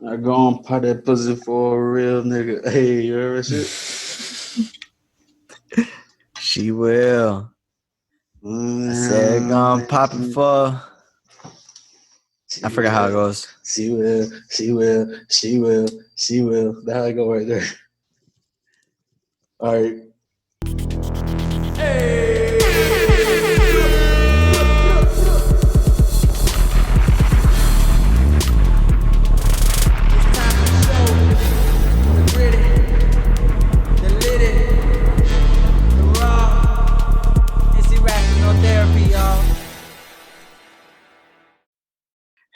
I go on pop that pussy for a real nigga. Hey, you heard that shit? She will. I said, gonna pop it for. I forgot how it goes. She will. She will. She will. She will. That's how I go right there. All right.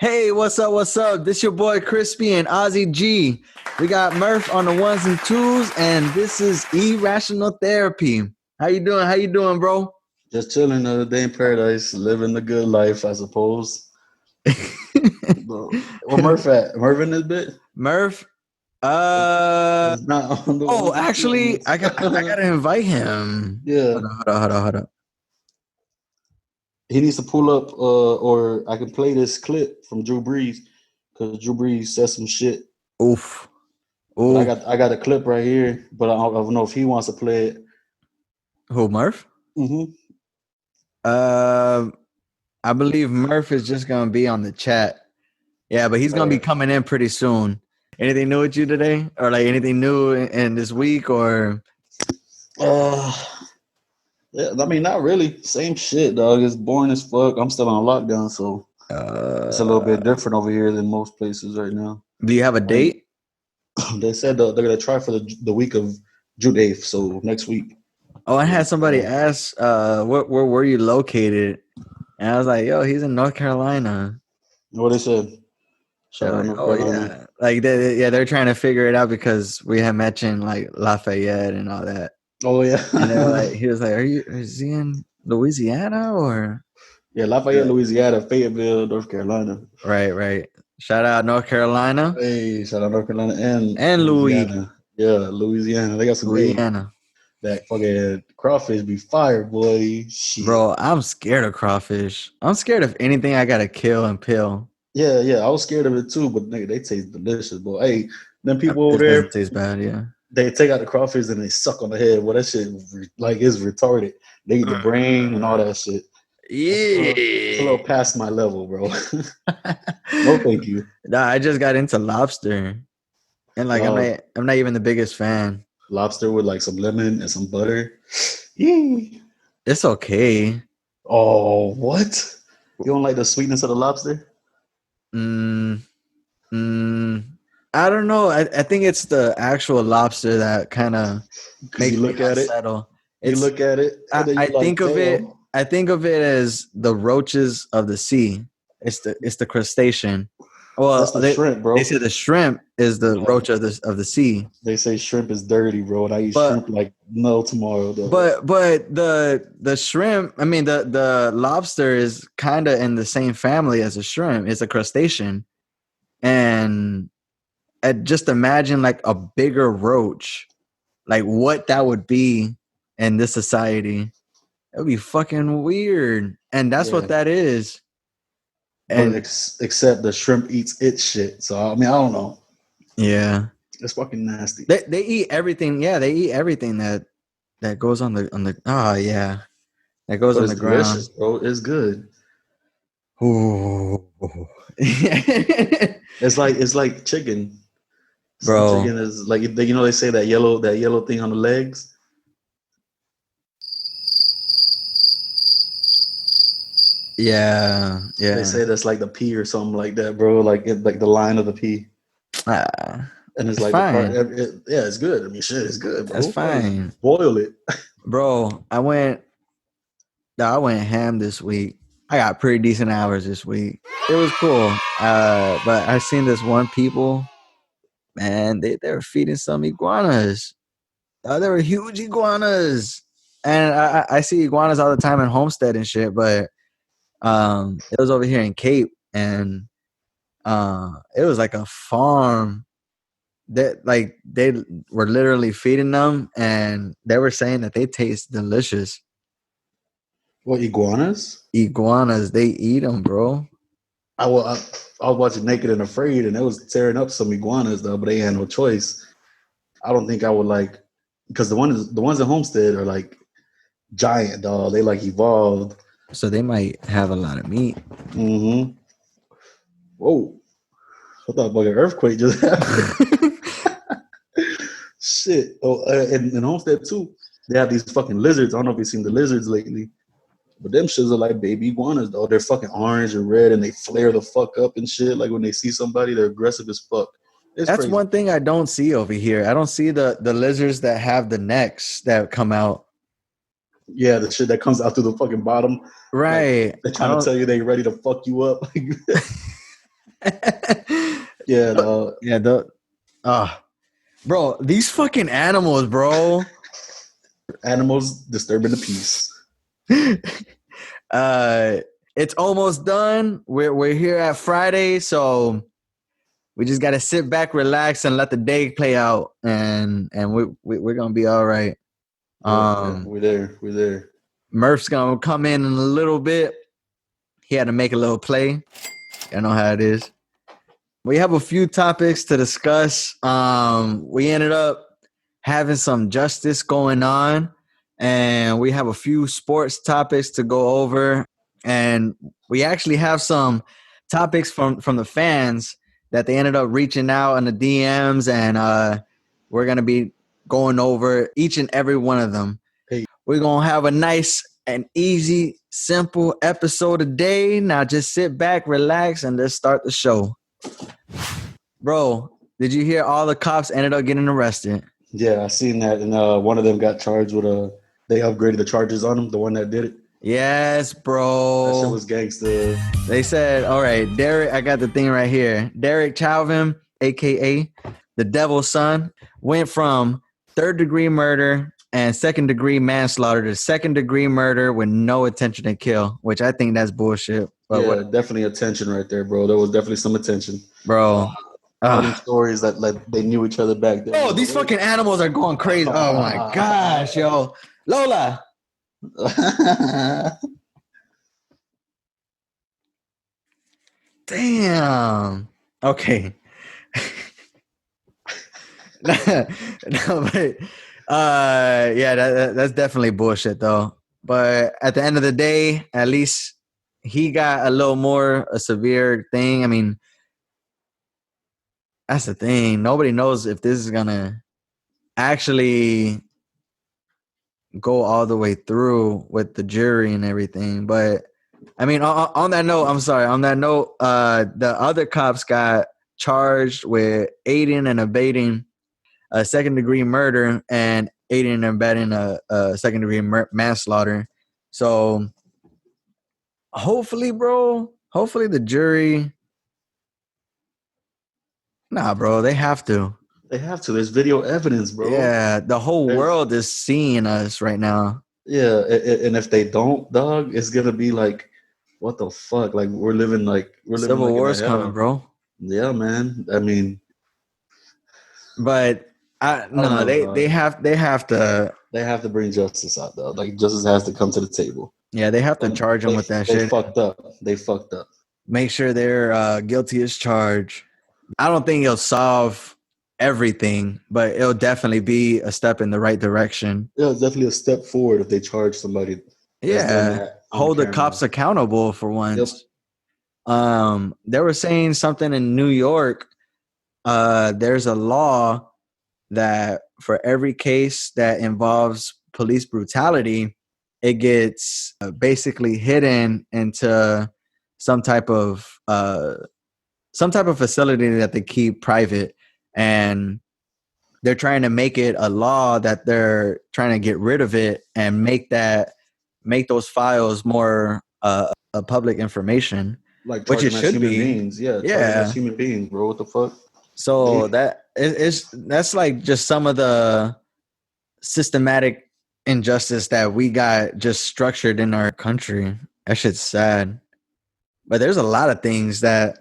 Hey, what's up? What's up? This your boy Crispy and Ozzy G. We got Murph on the ones and twos, and this is Irrational Therapy. How you doing? How you doing, bro? Just chilling another day in paradise, living the good life, I suppose. Where Murph at? Murph in this bit? Murph. It's not on the Oh, actually, I gotta invite him. Yeah. Hold up. He needs to pull up, or I can play this clip from Drew Brees because Drew Brees said some shit. Oof. But I got a clip right here, but I don't know if he wants to play it. Who, Murph? Mm-hmm. I believe Murph is just gonna be on the chat. Yeah, but he's gonna be coming in pretty soon. Anything new with you today, or like anything new in this week, or? Yeah, I mean, not really. Same shit, dog. It's boring as fuck. I'm still on lockdown, so it's a little bit different over here than most places right now. Do you have a date? They said they're gonna try for the week of June 8th, so next week. Oh, I had somebody ask, where were you located? And I was like, yo, he's in North Carolina. What they said? Yeah, like they're trying to figure it out because we had mentioned like Lafayette and all that. Oh yeah, and they're like, he was like, is he in Louisiana or? Yeah, Lafayette, Louisiana, Fayetteville, North Carolina. Right. Shout out North Carolina. Hey, shout out North Carolina and Louisiana. Yeah, Louisiana. They got some Louisiana. That fucking crawfish be fire, boy. Shit. Bro, I'm scared of crawfish. I'm scared of anything I gotta kill and peel. Yeah. I was scared of it too, but nigga, they taste delicious, boy. Hey, them people over there, doesn't taste bad, yeah. They take out the crawfish and they suck on the head. Well, that shit like is retarded. They eat the brain and all that shit. Yeah, it's a little past my level, bro. No, thank you. Nah, I just got into lobster, and like I'm not even the biggest fan. Lobster with like some lemon and some butter. Yee. It's okay. Oh, what? You don't like the sweetness of the lobster? I don't know. I think it's the actual lobster that kind of makes you look me at unsettle. You look at it. I think of it. I think of it as the roaches of the sea. It's the crustacean. Well, that's the shrimp, bro. They say the shrimp is the roach of the sea. They say shrimp is dirty, bro, and I eat shrimp like no tomorrow, though. But the shrimp, I mean the lobster is kind of in the same family as a shrimp. It's a crustacean, and just imagine like a bigger roach, like what that would be in this society. It would be fucking weird, and that's what that is. And except the shrimp eats its shit. So I mean, I don't know. Yeah, it's fucking nasty. They eat everything. Yeah, they eat everything that goes on the. Oh yeah, that goes on the ground. Delicious, bro. It's good. Ooh. it's like chicken, bro. Some chicken is like they say that yellow thing on the legs. Yeah. They say that's like the pea or something like that, bro. Like the line of the pea. And it's like fine. It's good. I mean, shit, it's good, bro. That's fine. Boil it, bro. I went ham this week. I got pretty decent hours this week. It was cool. But I seen this one people, man. They were feeding some iguanas. They were huge iguanas, and I see iguanas all the time in Homestead and shit, but. It was over here in Cape, and it was like a farm that like they were literally feeding them, and they were saying that they taste delicious. What, iguanas? Iguanas, they eat them, bro. I was watching Naked and Afraid, and it was tearing up some iguanas though, but they had no choice. I don't think I would like because the ones at Homestead are like giant dog. They like evolved. So they might have a lot of meat. Mm-hmm. Whoa! I thought like an earthquake just happened. Shit. Oh, and Homestead too. They have these fucking lizards. I don't know if you've seen the lizards lately, but them shits are like baby iguanas though. They're fucking orange and red, and they flare the fuck up and shit. Like when they see somebody, they're aggressive as fuck. It's That's crazy. one thing I don't see over here. I don't see the lizards that have the necks that come out. Yeah, the shit that comes out through the fucking bottom, like Right. they're I trying to don't. tell you they ready to fuck you up. Yeah, dog. Yeah. Bro, these fucking animals, bro. Animals disturbing the peace. uh, it's almost done. We're here at Friday, so we just gotta sit back, relax, and let the day play out, and we're gonna be all right. Yeah, we're there. We're there. Murph's gonna come in a little bit. He had to make a little play. I know how it is. We have a few topics to discuss. We ended up having some justice going on, and we have a few sports topics to go over, and we actually have some topics from the fans that they ended up reaching out in the DMs, and we're gonna be going over each and every one of them. Hey. We're gonna have a nice and easy, simple episode today. Now just sit back, relax, and let's start the show. Bro, did you hear all the cops ended up getting arrested? Yeah, I seen that, and one of them got charged with a. They upgraded the charges on him. The one that did it. Yes, That shit bro. was gangsta. They said, all right, Derek, I got the thing right here. Derek Chauvin, aka the Devil's Son, went from third-degree murder and second-degree manslaughter to second-degree murder with no intention to kill, which I think that's bullshit. But Yeah, what, definitely attention right there, bro. There was definitely some attention. bro? All them stories that like they knew each other back then. Oh, these fucking animals are going crazy. Oh my gosh, yo. Lola. Damn. Okay. No, but yeah, that's definitely bullshit though. But at the end of the day, at least he got a little more a severe thing. I mean, that's the thing. Nobody knows if this is gonna actually go all the way through with the jury and everything. But I mean, on that note, I'm sorry. On that note, the other cops got charged with aiding and abetting a second-degree murder and aiding and abetting a second-degree manslaughter. So hopefully, bro, hopefully the jury. Nah, bro, they have to. They have to. There's video evidence, bro. Yeah, the whole world is seeing us right now. Yeah, and if they don't, dog, it's gonna be like, what the fuck? Like we're living like Civil in a War's coming, hell. bro. Yeah, man. I mean, But I don't no, know, they dog. they have to. They have to bring justice out, though. Like justice has to come to the table. Yeah, they have to And charge them with that they shit. fucked up. They fucked up. Make sure they're guilty as charged. I don't think it'll solve everything, but it'll definitely be a step in the right direction. Yeah, it's definitely a step forward if they charge somebody that's done Yeah, that on hold the camera. cops accountable for once. Yep. They were saying something in New York. There's a law that for every case that involves police brutality, it gets basically hidden into some type of facility that they keep private, and they're trying to make it a law that they're trying to get rid of it and make those files more a public information, Like which it charging as should human be. beings. Yeah, charging as Yeah. human beings, bro. What the fuck? So that's like just some of the systematic injustice that we got just structured in our country. That shit's sad. But there's a lot of things that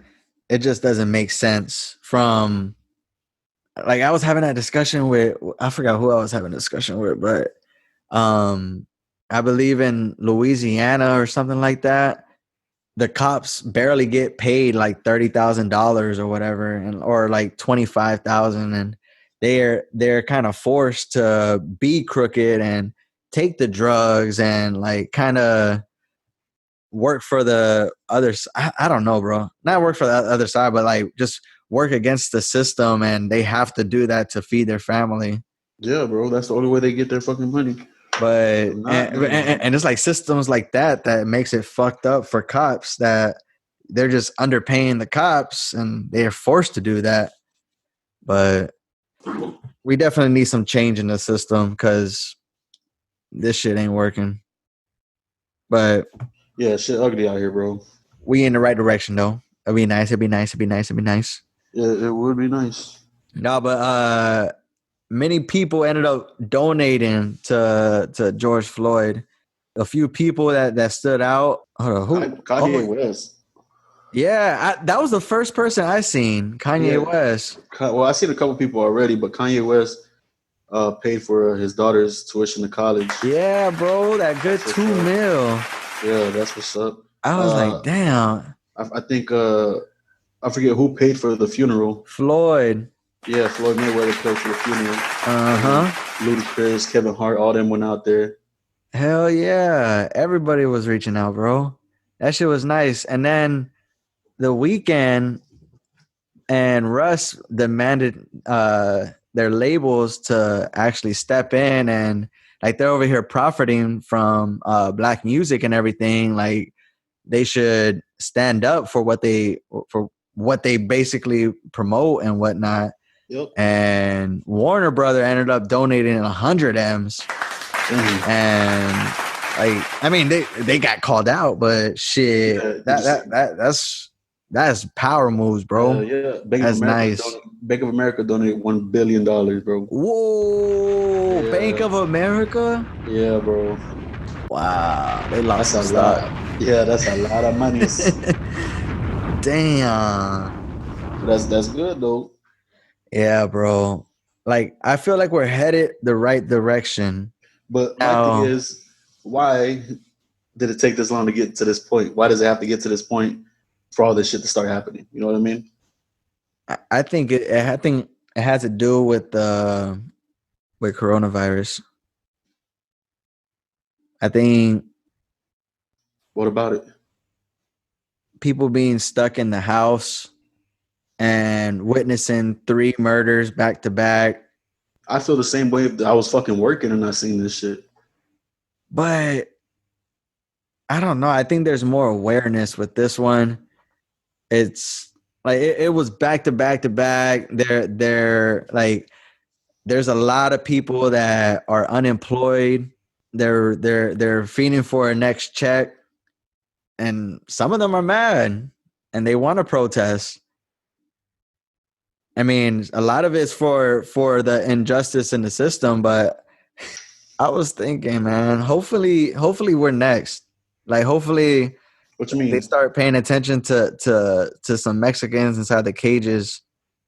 it just doesn't make sense from. Like I was having that discussion with, I forgot who I was having a discussion with, but I believe in Louisiana or something like that. the cops barely get paid like $30,000 or whatever, and or like 25,000, and they're kind of forced to be crooked and take the drugs and like kind of work for the others. I don't know, bro. Not work for the other side, but like just work against the system, and they have to do that to feed their family. Yeah, bro. That's the only way they get their fucking money. If But not, and it's like systems like that that makes it fucked up for cops, that they're just underpaying the cops and they're forced to do that. But we definitely need some change in the system because this shit ain't working. But yeah, shit ugly out here, bro. we in the right direction though. It'd be nice. It'd be nice. It'd be nice. It'd be nice. Yeah, it would be nice. No, but many people ended up donating to George Floyd. A few people that stood out. Hold on, who? Kanye Oh, West. yeah, that was the first person I seen. Kanye Yeah. West. Well, I seen a couple people already, but Kanye West paid for his daughter's tuition to college. Yeah, bro, that good That's what's 2 mil. Yeah, that's what's up. I was like, damn, I think I forget who paid for the funeral. Floyd. Yeah, Floyd Mayweather paid for the funeral. Ludacris, Kevin Hart, all them went out there. Hell yeah, everybody was reaching out, bro. That shit was nice. And then the weekend and Russ demanded their labels to actually step in, and like they're over here profiting from black music and everything. Like they should stand up for what they basically promote and whatnot. Yep. And Warner Brother ended up donating 100 M's. And like, I mean, they got called out, but shit, that's power moves, bro. Yeah, That's nice. Bank of America donated $1 billion, bro. Whoa, yeah. Bank of America? Yeah, bro. Wow, they lost that's some stock. Yeah, that's a lot of money. Damn. That's good though. Yeah, bro. Like I feel like we're headed the right direction. But my thing is, why did it take this long to get to this point? Why does it have to get to this point for all this shit to start happening? You know what I mean? I think it has to do with coronavirus. I think. What about it? People being stuck in the house and witnessing 3 murders back to back. I feel the same way if I was fucking working and I seen this shit. But I don't know. I think there's more awareness with this one. It's like it was back to back to back. They're like there's a lot of people that are unemployed. They're feeding for a next check, and some of them are mad and they want to protest. I mean, a lot of it's for the injustice in the system, but I was thinking, man, hopefully we're next. Like, hopefully, what you mean? They start paying attention to some Mexicans inside the cages.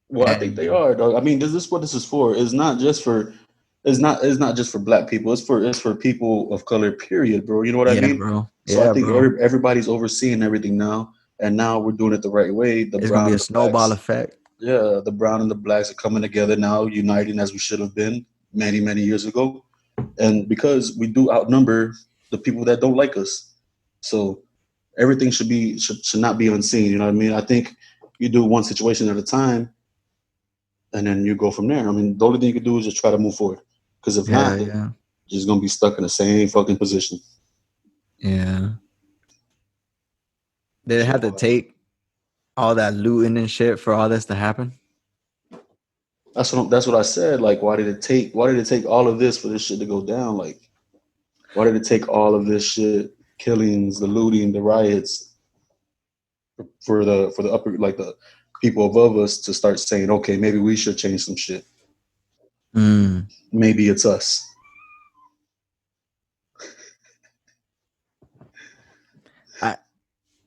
Well, I think they are, dog. I mean, this is what this is for. It's not just for black people. It's for people of color. Period, bro. You know what I mean, bro. So I think everybody's overseeing everything now, and now we're doing it the right way. It's gonna be a snowball effect. Yeah, the brown and the blacks are coming together now, uniting as we should have been many, many years ago. And because we do outnumber the people that don't like us. So everything should not be unseen. You know what I mean? I think you do one situation at a time and then you go from there. I mean, the only thing you can do is just try to move forward. Because if not, you're just going to be stuck in the same fucking position. Yeah. Did it have to take all that looting and shit for all this to happen? That's what I said. Like, why did it take all of this for this shit to go down? Like, why did it take all of this shit, killings, the looting, the riots, for the upper, like the people above us to start saying, okay, maybe we should change some shit. Maybe it's us.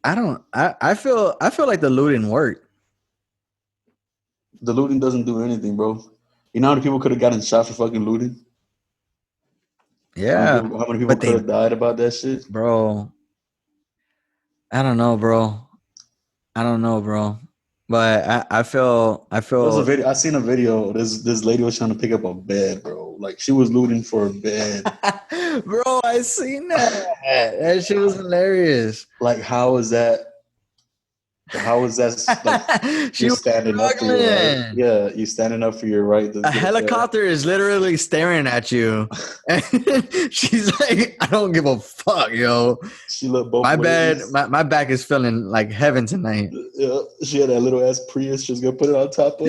I feel like the looting worked. The looting doesn't do anything, bro. You know how many people could have gotten shot for fucking looting? Yeah. How many people could have died about that shit? Bro. I don't know, bro. I don't know, bro. But I There was a feel video. I seen a video. This lady was trying to pick up a bed, bro. Like she was looting for a bed. bro, I seen that. That shit was hilarious. Like how is that? How is that like She you're was standing up for your right? struggling. Yeah, you standing up for your right to A get a bed. helicopter is literally staring at you. And she's like, I don't give a fuck, yo. She looked both My bed, ways. my back is feeling like heaven tonight. Yeah, she had that little ass Prius. She was gonna put it on top of.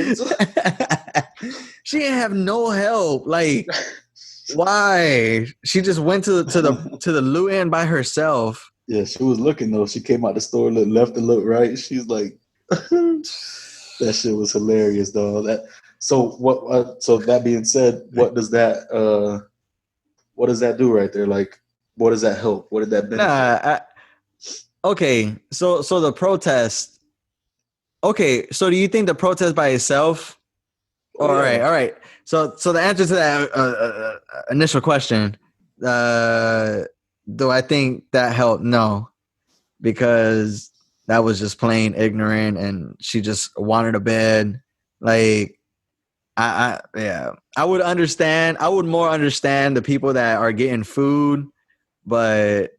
She didn't have no help. Like, why? She just went to the Luan by herself. Yeah, she was looking though. She came out the store, looked left and looked right. She's like, that shit was hilarious, though. That so what? So that being said, what does that do right there? Like, what does that help? What did that benefit? Nah, okay. So the protest. Okay, so do you think the protest by itself? Oh yeah, All right. So the answer to that initial question, uh, do I think that helped? No, because that was just plain ignorant, and she just wanted a bed. Like yeah, I would understand. I would more understand the people that are getting food, but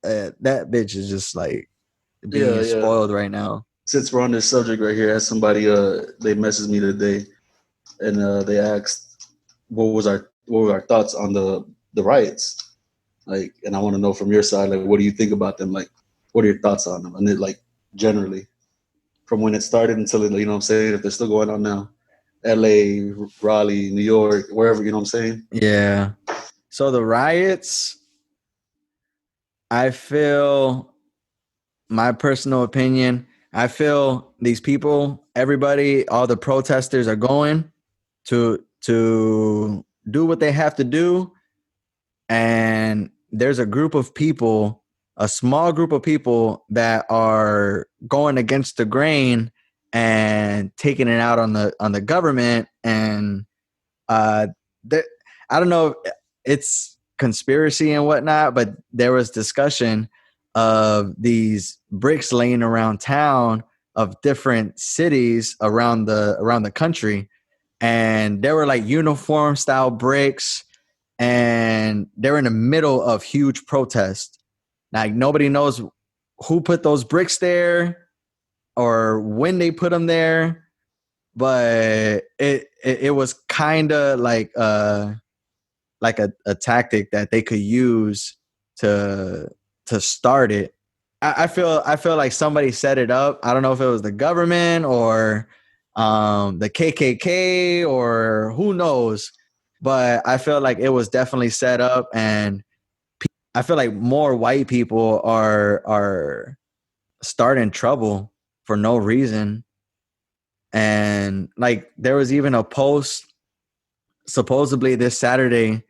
that bitch is just like being yeah. spoiled right now. Since we're on this subject right here, as somebody they messaged me today and they asked what were our thoughts on the riots, like, and I want to know from your side, like, what do you think about them? Like, what are your thoughts on them? And it, like, generally, from when it started until it, you know what I'm saying, if they're still going on now, L.A., Raleigh, New York, wherever, you know what I'm saying? Yeah. So the riots, I feel my personal opinion, I feel these people, everybody, all the protesters are going to do what they have to do, and there's a group of people, a small group of people that are going against the grain and taking it out on the government. And uh there, I don't know if it's conspiracy and whatnot, but there was discussion of these bricks laying around town of different cities around the country, and they were like uniform style bricks, and they're in the middle of huge protest. Like nobody knows who put those bricks there or when they put them there, but it was kind of like a tactic that they could use to start it. I feel like somebody set it up. I don't know if it was the government or the KKK or who knows, but I feel like it was definitely set up, and I feel like more white people are starting trouble for no reason. And like there was even a post supposedly this Saturday.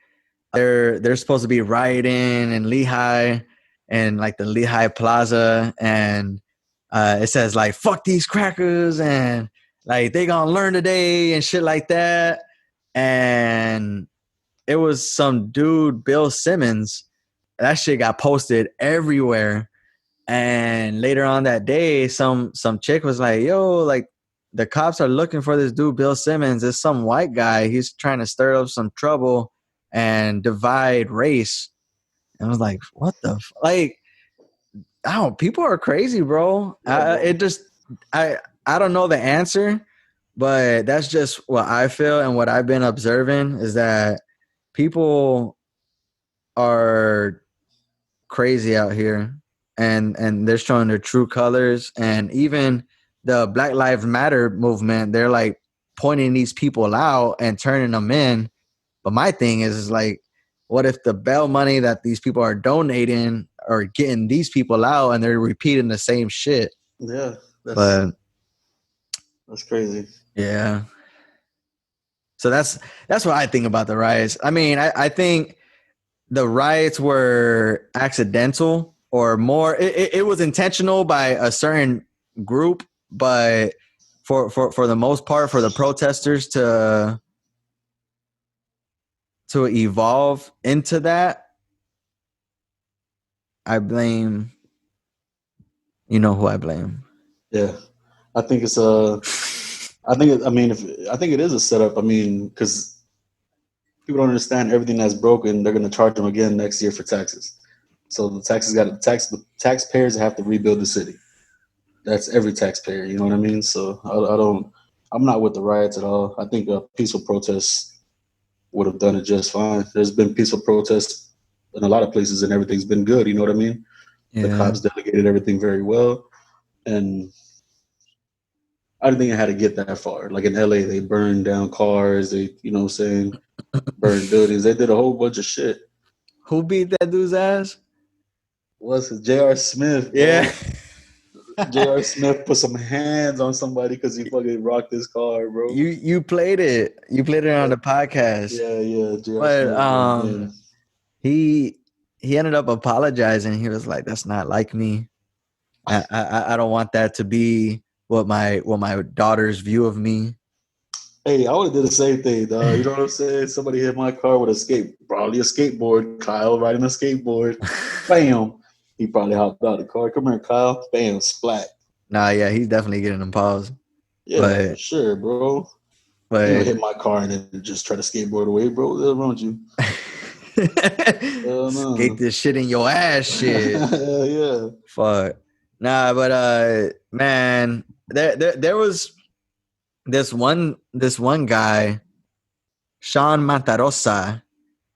They're supposed to be rioting in Lehigh and like the Lehigh Plaza, and it says like "fuck these crackers" and like they gonna learn today and shit like that. And it was some dude, Bill Simmons. That shit got posted everywhere. And later on that day, some chick was like, "Yo, like the cops are looking for this dude, Bill Simmons. It's some white guy. He's trying to stir up some trouble and divide race." And I was like, "What the like?" I don't. People are crazy, bro. Yeah, bro. It just I I don't know the answer, but that's just what I feel and what I've been observing is that people are crazy out here, and they're showing their true colors. And even the Black Lives Matter movement, they're like pointing these people out and turning them in. But my thing is like, what if the bail money that these people are donating are getting these people out and they're repeating the same shit? Yeah, But that's crazy. yeah, so that's what I think about the riots. I mean, I think the riots were accidental or more it was intentional by a certain group, but for the most part, for the protesters to evolve into that, I blame You know who I blame. Yeah, I think it's I think I mean I think it is a setup. I mean, because people don't understand everything that's broken, they're going to charge them again next year for taxes. So the taxpayers have to rebuild the city. That's every taxpayer. You know what I mean? So I don't. I'm not with the riots at all. I think a peaceful protest would have done it just fine. There's been peaceful protests in a lot of places, and everything's been good. You know what I mean? The Yeah. cops delegated everything very well, and I didn't think it had to get that far. Like in LA, they burned down cars. They, you know, what I'm saying, burned buildings. They did a whole bunch of shit. Who beat that dude's ass? What's it? J.R. Smith, Yeah. bro. J.R. Smith put some hands on somebody because he fucking rocked his car, bro. You played it. You played it on Yeah, the podcast. yeah. J.R. But Smith went in. he ended up apologizing. He was like, "That's not like me. I don't want that to be what my daughter's view of me." Hey, I would have did the same thing, dog. You know what I'm saying? Somebody hit my car with probably a skateboard. Kyle riding a skateboard. Bam. He probably hopped out of the car. Come here, Kyle. Bam, splat. Nah, yeah, he's definitely getting them paused. Yeah, for But sure, bro. You know, but hit my car and then just try to skateboard away, bro. What's wrong with you? Hell skate no. this shit in your ass, shit. Hell yeah. Fuck. Nah, but man, there was this one guy, Sean Matarosa,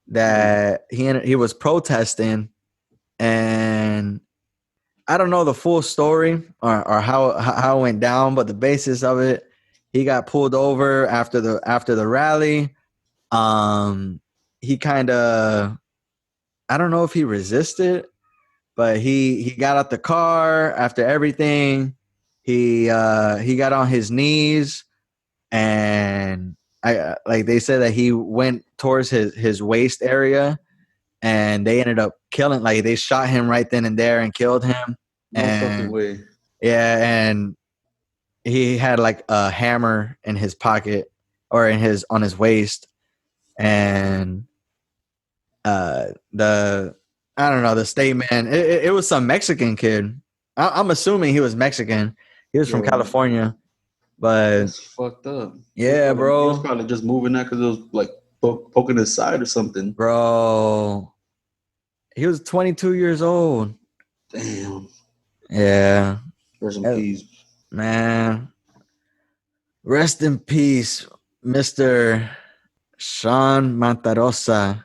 that he was protesting, and I don't know the full story or how it went down, but the basis of it, he got pulled over after the rally. He kind of, I don't know if he resisted, but he got out the car after everything. He got on his knees, and I like they said that he went towards his waist area, and they ended up killing. Like they shot him right then and there and killed him. No fucking And way. yeah, and he had like a hammer in his pocket or on his waist, and the I don't know the statement. It was some Mexican kid. I'm assuming he was Mexican. He was from Yo, California, but that's fucked up. yeah, He was bro, probably just moving that because it was like poking his side or something. bro, he was 22 years old. Damn. Yeah, Rest in peace. man. Rest in peace, Mr. Sean Montarosa.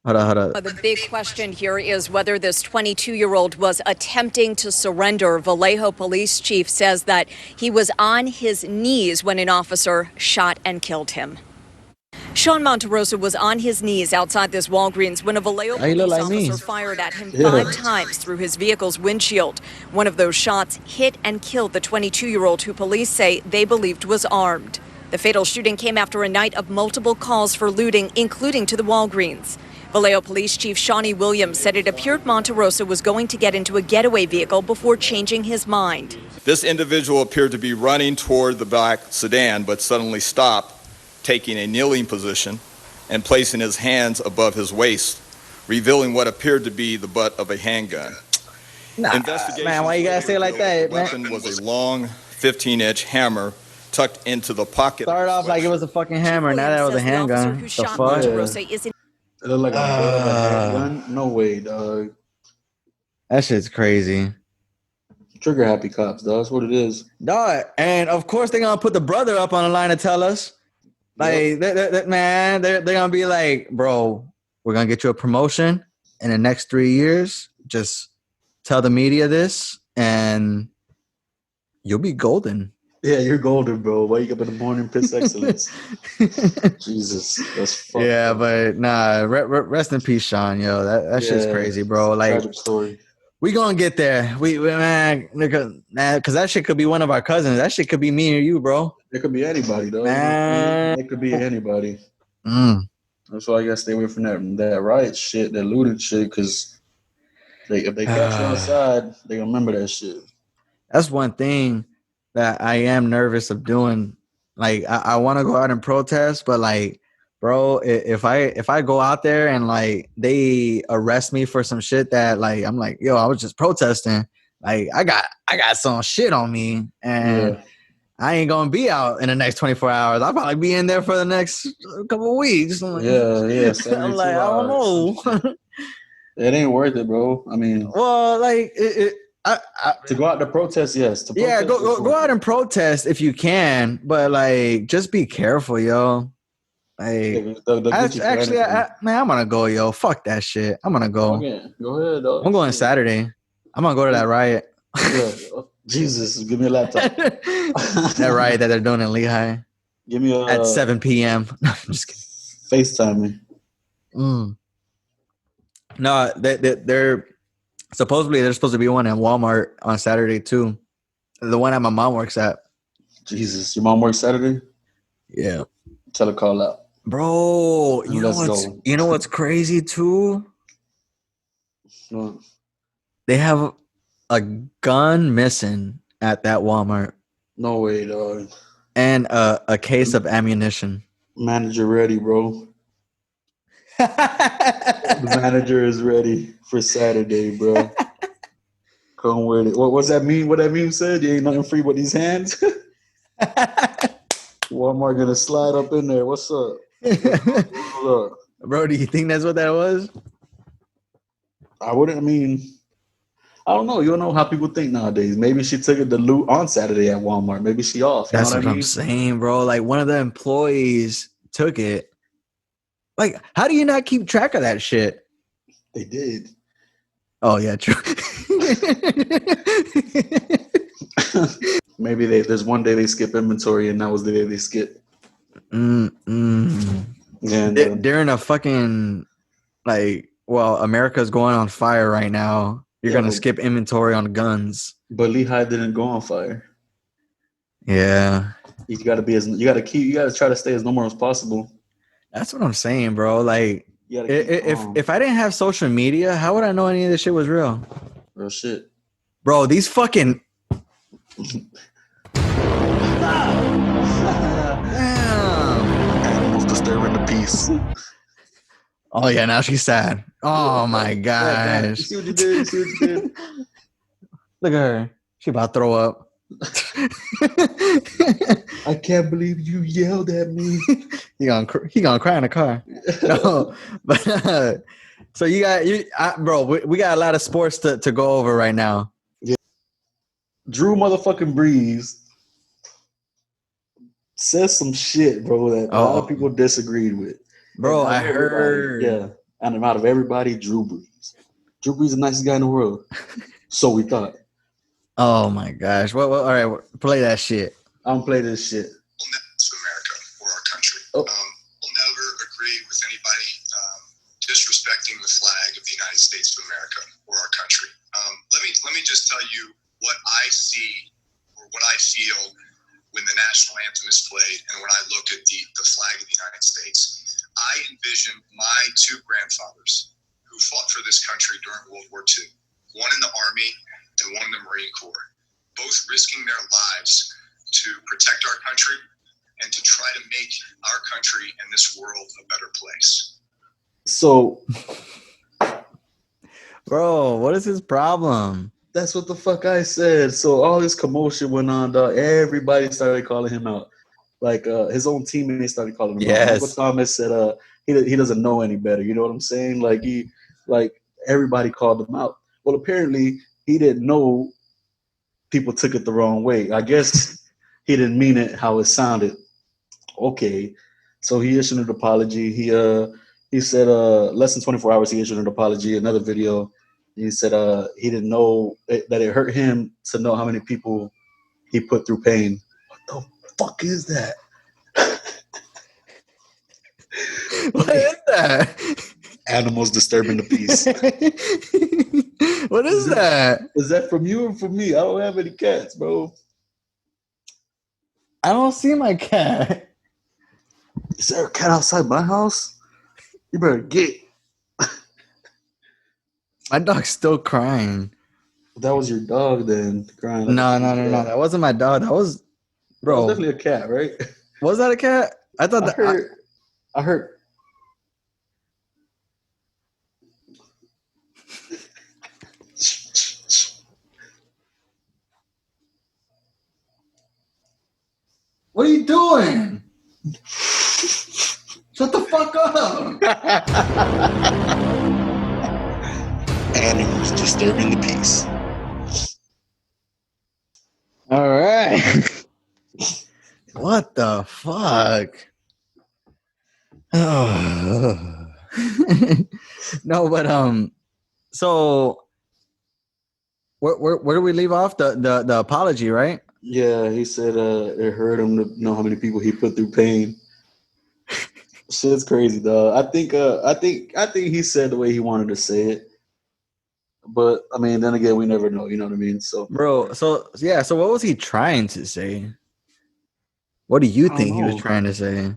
Hold on, hold on. The big question here is whether this 22-year-old was attempting to surrender. Vallejo police chief says that he was on his knees when an officer shot and killed him. Sean Monterosa was on his knees outside this Walgreens when a Vallejo He look police like me. officer fired at him Yeah. 5 times through his vehicle's windshield. One of those shots hit and killed the 22-year-old who police say they believed was armed. The fatal shooting came after a night of multiple calls for looting, including to the Walgreens. Vallejo Police Chief Shawnee Williams said it appeared Monterosa was going to get into a getaway vehicle before changing his mind. This individual appeared to be running toward the black sedan, but suddenly stopped, taking a kneeling position and placing his hands above his waist, revealing what appeared to be the butt of a handgun. Nah, man, why you gotta say it like that, The man? weapon was a long 15-inch hammer tucked into the pocket. Started off like it was a fucking hammer. Now that it was a handgun. Who The shot fuck? Monterosa is in It looked like a butt of a handgun. No way, dog. That shit's crazy. Trigger happy cops, dog. That's what it is. Dog, and of course they're gonna put the brother up on the line to tell us. Like, man, they're gonna be like, bro, we're gonna get you a promotion in the next 3 years. Just tell the media this, and you'll be golden. Yeah, you're golden, bro. Wake up in the morning, piss excellence. Jesus, that's fucked Yeah, up. but nah, rest in peace, Sean. Yo, that shit's crazy, bro. Like, tragic story. we gonna get there. We man, because that shit could be one of our cousins. That shit could be me or you, bro. It could be anybody, though. Man. It could be anybody. Mm. That's why I gotta stay away from that riot shit, that looting shit, because if they catch you outside, they gonna remember that shit. That's one thing that I am nervous of doing. Like, I want to go out and protest, but like, bro, if I go out there and like they arrest me for some shit that like I'm like, yo, I was just protesting, Like I got some shit on me, and Yeah. I ain't gonna be out in the next 24 hours. I'll probably be in there for the next couple of weeks. I'm like, Yeah. I'm 72 like, I don't hours. know. It ain't worth it, bro. I mean, Well, like to go out to protest, yes. To yeah, protest, it's go worth out it. and protest if you can, but like just be careful, yo. Yeah, Like, 'cause they'll get you for anything. man, I'm gonna go, yo. Fuck that shit. I'm gonna go. Okay, go ahead, dog. I'm going Shit. Saturday. I'm gonna go to that riot. Yeah. Jesus, give me a laptop. That riot that they're doing in Lehigh Give me at a 7 p.m. I'm just kidding. FaceTime me. No, they're supposedly there's supposed to be one in Walmart on Saturday too. The one that my mom works at. Jesus, your mom works Saturday? Yeah. Tell her call out. Bro, And let's go. you know what's crazy too? No, They have a gun missing at that Walmart no way, dog. and a case of ammunition. Manager ready, bro. The manager is ready for Saturday, bro. Come with it. What's that mean? What that meme said? You ain't nothing free but these hands. Walmart gonna slide up in there. What's up? What's up? Bro, do you think that's what that was? I wouldn't. I mean, I don't know. You don't know how people think nowadays. Maybe she took it to loot on Saturday at Walmart. Maybe she off. You know That's what I what I'm mean? saying, bro. Like one of the employees took it. Like, how do you not keep track of that shit? They did. Oh yeah, true. Maybe there's one day they skip inventory and that was the day they skip. And During a fucking America's going on fire right now. You're gonna skip inventory on guns. But Lehigh didn't go on fire. Yeah. You gotta try to stay as normal as possible. That's what I'm saying, bro. Like If if I didn't have social media, how would I know any of this shit was real? real shit. Bro, these fucking Animals disturbing the peace. Oh yeah, now she's sad. Oh my gosh. You see what you did? You see what you did? Look at her. She about to throw up. I can't believe you yelled at me. he gonna cry in the car. No, but so we got a lot of sports to go over right now. Yeah. Drew motherfucking Brees says some shit, bro, that a lot of people disagreed with. Bro, I heard. Yeah, and out of everybody, Drew Brees. Drew Brees is the nicest guy in the world. So we thought. Oh my gosh! Well, all right, play that shit. I'm play this shit. To America or our country. We'll never agree with anybody disrespecting the flag of the United States of America or our country. Let me just tell you what I see or what I feel when the national anthem is played and when I look at the flag of the United States. I envision my two grandfathers who fought for this country during World War II, one in the Army and one in the Marine Corps, both risking their lives to protect our country and to try to make our country and this world a better place. So, bro, what is his problem? That's what the fuck I said. So all this commotion went on, dog. Everybody started calling him out. Like his own teammates started calling him out. Uncle Thomas said he doesn't know any better. You know what I'm saying? Like everybody called him out. Well, apparently he didn't know people took it the wrong way. I guess he didn't mean it how it sounded. Okay. So he issued an apology. He said less than 24 hours he issued an apology. Another video. He said he didn't know that it hurt him to know how many people he put through pain. What the fuck is that? What is that? Animals disturbing the peace. What is that? Is that from you or from me? I don't have any cats, bro. I don't see my cat. Is there a cat outside my house? You better get. My dog's still crying. That was your dog then crying. No. That wasn't my dog. That was, bro. That was definitely a cat, right? Was that a cat? I thought I heard. What are you doing? Shut the fuck up. Animals disturbing the peace. All right. What the fuck? No, but so where do we leave off? The apology, right? Yeah, he said it hurt him to know how many people he put through pain. Shit's crazy, dog. I think he said the way he wanted to say it. But I mean, then again, we never know, you know what I mean? So Bro, so what was he trying to say? What do you I don't think he was know. trying to say?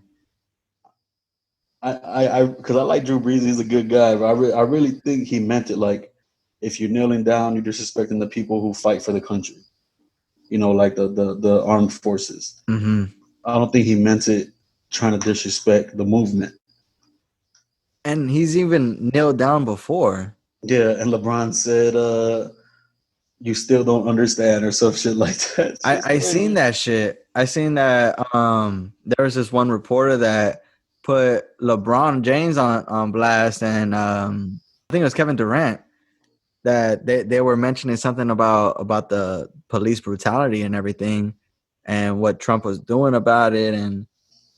Because I like Drew Brees, he's a good guy, but I really think he meant it like, if you're kneeling down, you're disrespecting the people who fight for the country. You know, like the armed forces. Mm-hmm. I don't think he meant it trying to disrespect the movement. And he's even knelt down before. Yeah, and LeBron said, "You still don't understand," or some shit like that. I seen that shit. I seen that. There was this one reporter that put LeBron James on blast, and I think it was Kevin Durant, that they were mentioning something about the police brutality and everything, and what Trump was doing about it, and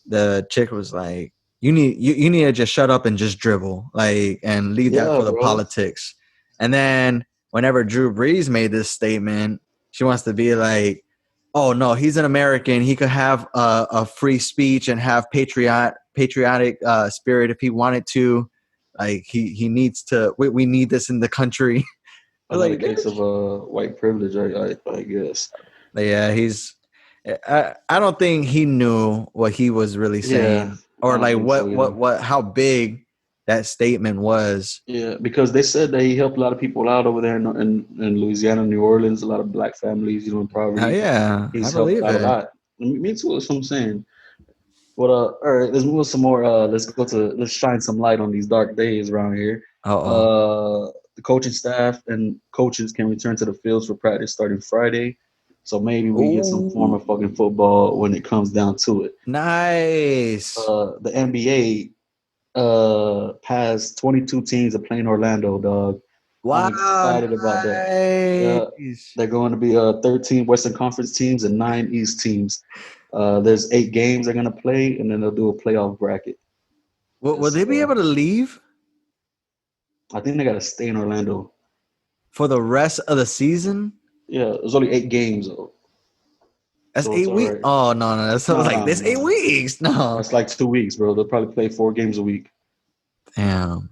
the chick was like, you need to just shut up and just dribble, like, and leave that Yeah, for the bro. politics. And then whenever Drew Brees made this statement, she wants to be like, oh no, he's an American, he could have a free speech and have patriotic spirit if he wanted to, like he needs to, we need this in the country. Another Like, case of white privilege, I guess. yeah, I don't think he knew what he was really saying, Yeah, I or don't like think so. Yeah. what how big that statement was. Yeah, because they said that he helped a lot of people out over there in Louisiana, New Orleans, a lot of black families, you know, in Oh poverty. yeah, I He's helped believe out a it. lot. Me too, that's what I'm saying. But all right, let's move some more. Let's shine some light on these dark days around here. Oh, The coaching staff and coaches can return to the fields for practice starting Friday. So maybe we get some form of fucking football when it comes down to it. nice. The NBA past 22 teams are playing Orlando, dog. I'm Wow, excited about that. Yeah, nice. they're going to be 13 Western Conference teams and 9 East teams. There's 8 games they're going to play, and then they'll do a playoff bracket. Will they be able to leave I think they got to stay in Orlando. for the rest of the season? Yeah, there's only 8 games, though. That's So it's 8 weeks. all right. Oh no, that sounds like this 8 weeks. No, That's like 2 weeks, bro. They'll probably play 4 games a week. damn,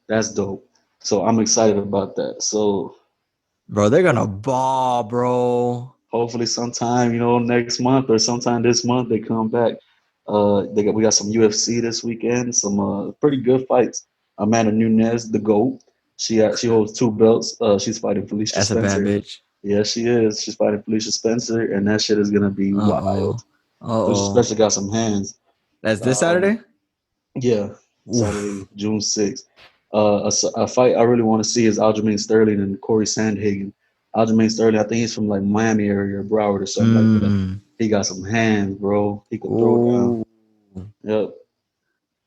That's dope. So I'm excited about that. So bro, they're gonna ball, bro. hopefully sometime, next month or sometime this month they come back. We got some UFC this weekend, some pretty good fights. Amanda Nunes, the GOAT. She holds 2 belts. She's fighting Felicia That's a bad Spencer. bitch. Yeah, she is. She's fighting Felicia Spencer, and that shit is gonna be wild. Felicia Spencer got some hands. That's this Saturday? Yeah, Oof. Saturday, June 6th. A fight I really want to see is Aljamain Sterling and Corey Sandhagen. Aljamain Sterling, I think he's from like Miami area or Broward or something like that. He got some hands, bro. He could throw down. Yep.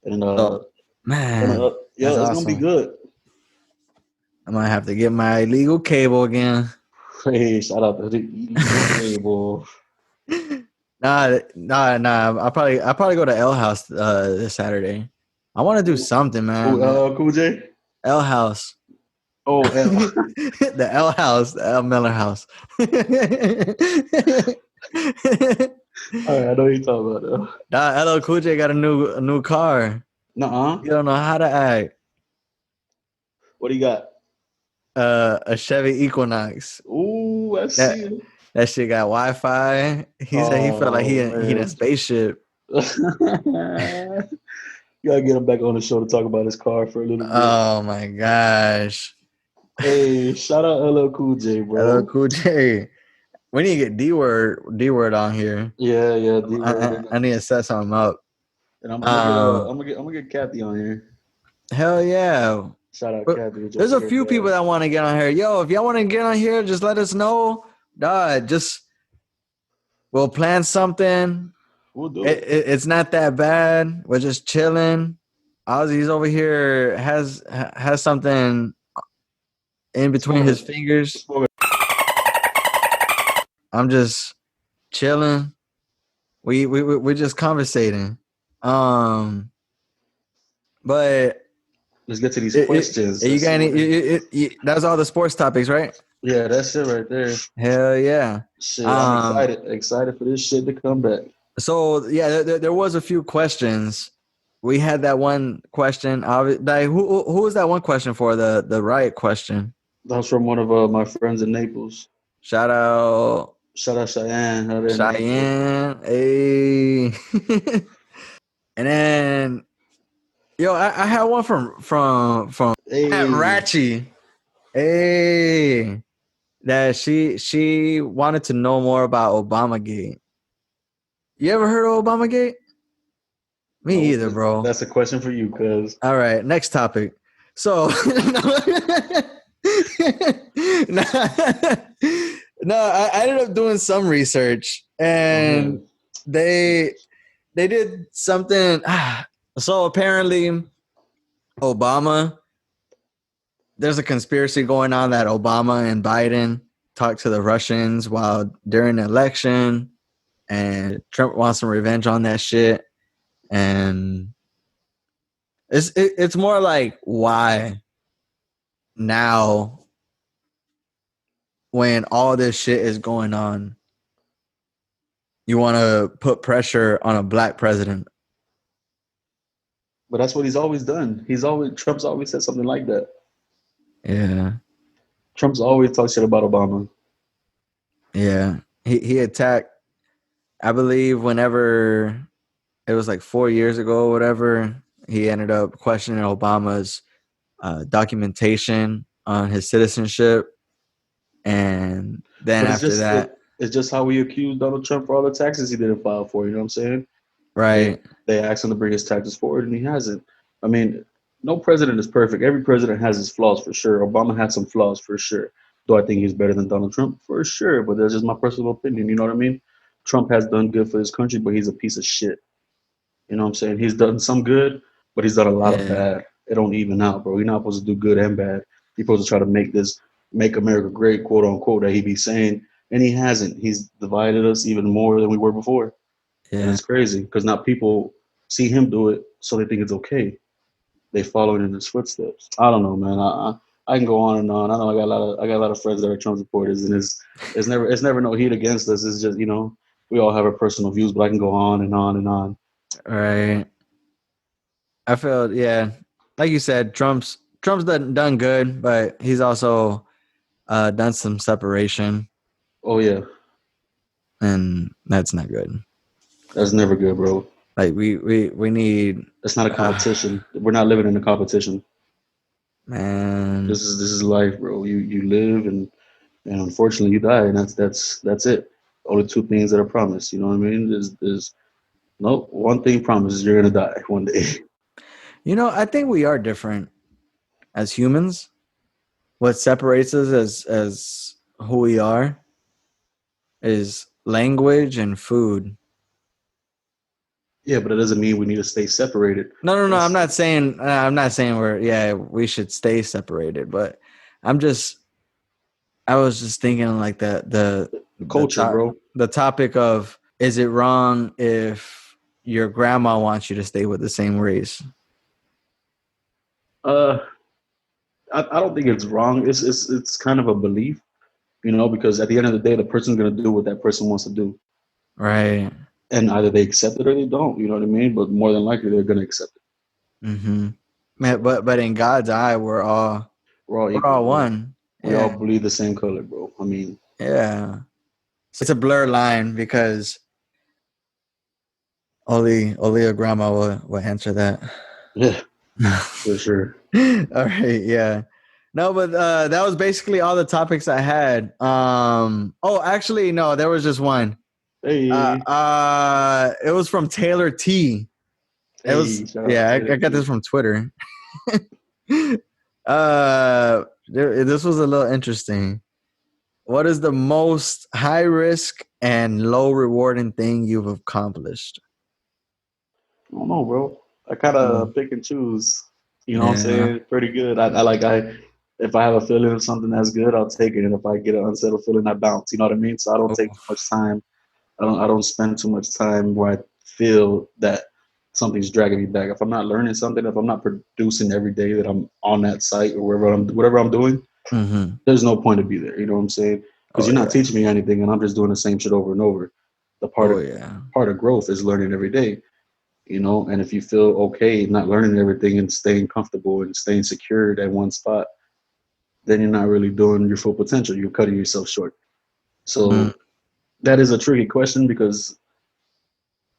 And Man, yeah, that's it's gonna be awesome. good. I might have to get my illegal cable again. Hey, shout out to the cable. Nah. I'll probably go to L House this Saturday. I want to do something, man. Cool J. L House. Oh, L. The L House, the L Miller House. All right, I know what you're talking about. Nah, LL Cool J got a new car. Nuh-uh. You don't know how to act. What do you got? A Chevy Equinox. Ooh, I see it. That shit got Wi-Fi. He said he felt like he in a spaceship. You gotta get him back on the show to talk about his car for a little bit. Oh my gosh. Hey, shout out LL Cool J, bro. LL Cool J. We need to get D-word on here. Yeah, D-word. I need to set something up. And I'm gonna get Kathy on here. Hell yeah. Shout out Kathy. There's a few people that want to get on here. Yo, if y'all want to get on here, just let us know. Just We'll plan something. We'll do it. It's not that bad. We're just chilling. Ozzy's over here has something in between his fingers. I'm just chilling. We're just conversating. But Let's get to these questions. you got any? That's all the sports topics, right? Yeah, that's it right there. Hell yeah! Shit, I'm excited for this shit to come back. So yeah, there was a few questions. We had that one question. Like, who was that one question for the riot question? That was from one of my friends in Naples. Shout out Cheyenne. Cheyenne. Hey. And then, yo, I had one from Hey. Ratchy. Hey, that she wanted to know more about Obamagate. You ever heard of Obamagate? Me either, bro. That's a question for you, cuz. All right, next topic. So, no, I ended up doing some research, and they did something. So apparently, Obama. There's a conspiracy going on that Obama and Biden talked to the Russians while during the election, and Trump wants some revenge on that shit. And it's more like, why now when all this shit is going on, you want to put pressure on a black president? But that's what he's always done. Trump's always said something like that. Yeah. Trump's always talked shit about Obama. Yeah. He attacked, I believe, whenever it was like 4 years ago or whatever, he ended up questioning Obama's documentation on his citizenship. And then after that, it's just how we accused Donald Trump for all the taxes he didn't file for. You know what I'm saying? Right. They asked him to bring his taxes forward, and he hasn't. I mean, no president is perfect. Every president has his flaws for sure. Obama had some flaws for sure. Do I think he's better than Donald Trump? For sure, but that's just my personal opinion. You know what I mean? Trump has done good for his country, but he's a piece of shit. You know what I'm saying? He's done some good, but he's done a lot of bad. It don't even out, bro. You're not supposed to do good and bad. You're supposed to try to make America great, quote unquote, that he be saying, and he hasn't. He's divided us even more than we were before. Yeah. And it's crazy because now people see him do it, so they think it's okay. They follow in his footsteps. I don't know, man. I can go on and on. I know I got a lot of friends that are Trump supporters, and it's never no heat against us. It's just, you know, we all have our personal views, but I can go on and on and on. Right. I feel, yeah, like you said, Trump's done good, but he's also done some separation. Oh yeah, and that's not good. That's never good, bro. Like we need. It's not a competition. We're not living in a competition. Man, this is life, bro. You live and unfortunately you die, and that's it. Only two things that are promised. You know what I mean? There's no one thing promises: you're gonna die one day. You know, I think we are different as humans. What separates us as who we are is language and food. Yeah, but it doesn't mean we need to stay separated. No. I'm not saying we should stay separated, but I was just thinking like the culture, bro. The topic of, is it wrong if your grandma wants you to stay with the same race? I don't think it's wrong. It's kind of a belief, you know, because at the end of the day, the person's gonna do what that person wants to do. Right. And either they accept it or they don't. You know what I mean? But more than likely, they're gonna accept it. Mm-hmm. Man, but in God's eye, we're all one. We all bleed the same color, bro. I mean, yeah. So it's a blur line because only a grandma will answer that. Yeah, for sure. All right, yeah. No, but that was basically all the topics I had. Oh, actually, no, there was just one. Hey. It was from Taylor T. It was I got this from Twitter. This was a little interesting. What is the most high risk and low rewarding thing you've accomplished? I don't know, bro. I kind of pick and choose. You know what I'm Yeah. saying? Pretty good. If I have a feeling of something that's good, I'll take it. And if I get an unsettled feeling, I bounce. You know what I mean? So I don't take too much time. I don't spend too much time where I feel that something's dragging me back. If I'm not learning something, if I'm not producing every day that I'm on that site or whatever I'm doing, Mm-hmm. there's no point to be there. You know what I'm saying? Because Oh you're not yeah. teaching me anything, and I'm just doing the same shit over and over. The Oh yeah. part of growth is learning every day. You know, and if you feel okay not learning everything and staying comfortable and staying secured at one spot, then you're not really doing your full potential. You're cutting yourself short. Mm, So that is a tricky question because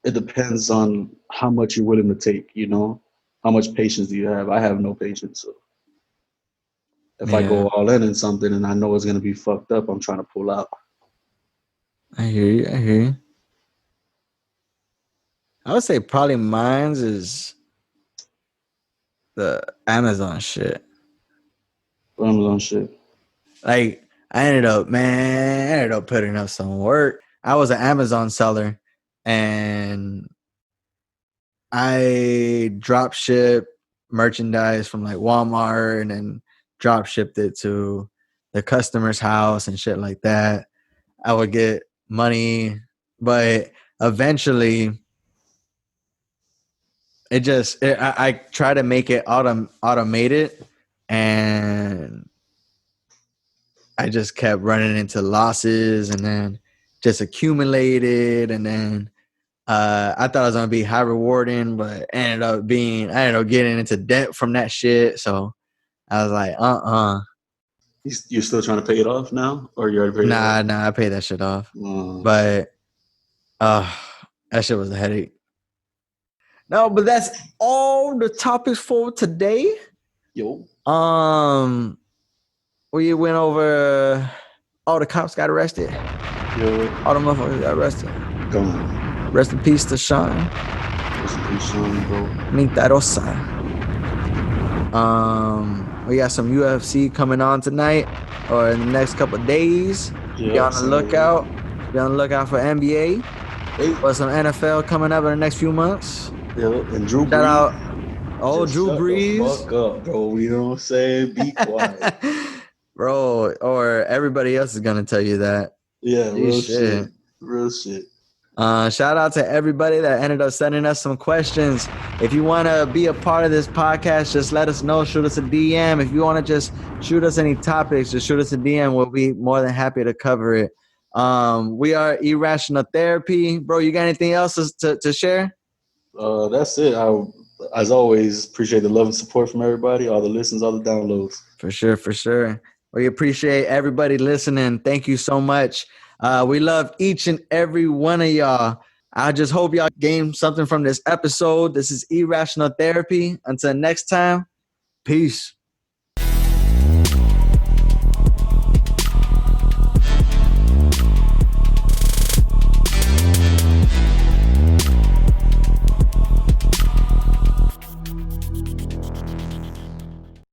it depends on how much you're willing to take, you know, how much patience do you have? I have no patience. So if I yeah. go all in something and I know it's going to be fucked up, I'm trying to pull out. I hear you. I hear you. I would say probably mine's is the Amazon shit. Amazon shit. Like I ended up putting up some work. I was an Amazon seller and I drop ship merchandise from like Walmart and then drop shipped it to the customer's house and shit like that. I would get money, but eventually I try to make it automated and I just kept running into losses and then just accumulated and then I thought it was gonna be high rewarding, but I ended up getting into debt from that shit. So I was like, You're still trying to pay it off now, or you're already paid it off? nah, I paid that shit off. Shit. But uh that shit was a headache. No, but that's all the topics for today. Yo. We went over all the cops got arrested. Yo. All the motherfuckers got arrested. Gone. Rest in peace to Sean. Rest in peace, Sean, bro. Minta Rosa. We got some UFC coming on tonight or in the next couple of days. Be on the lookout. Be on the lookout for NBA. Or some NFL coming up in the next few months. Yo, and Drew Shout Brees. out. Oh, Just Drew shut Brees. the fuck up, bro. You know what I'm saying? Be quiet. Bro, or everybody else is gonna tell you that. Yeah, Gee, real shit. Real shit. Shout out to everybody that ended up sending us some questions. If you want to be a part of this podcast, just let us know. Shoot us a DM. If you want to just shoot us any topics, just shoot us a DM. We'll be more than happy to cover it. We are Irrational Therapy. Bro, you got anything else to share? That's it. As always, appreciate the love and support from everybody, all the listens, all the downloads. For sure. We appreciate everybody listening. Thank you so much. We love each and every one of y'all. I just hope y'all gained something from this episode. This is Irrational Therapy. Until next time, peace.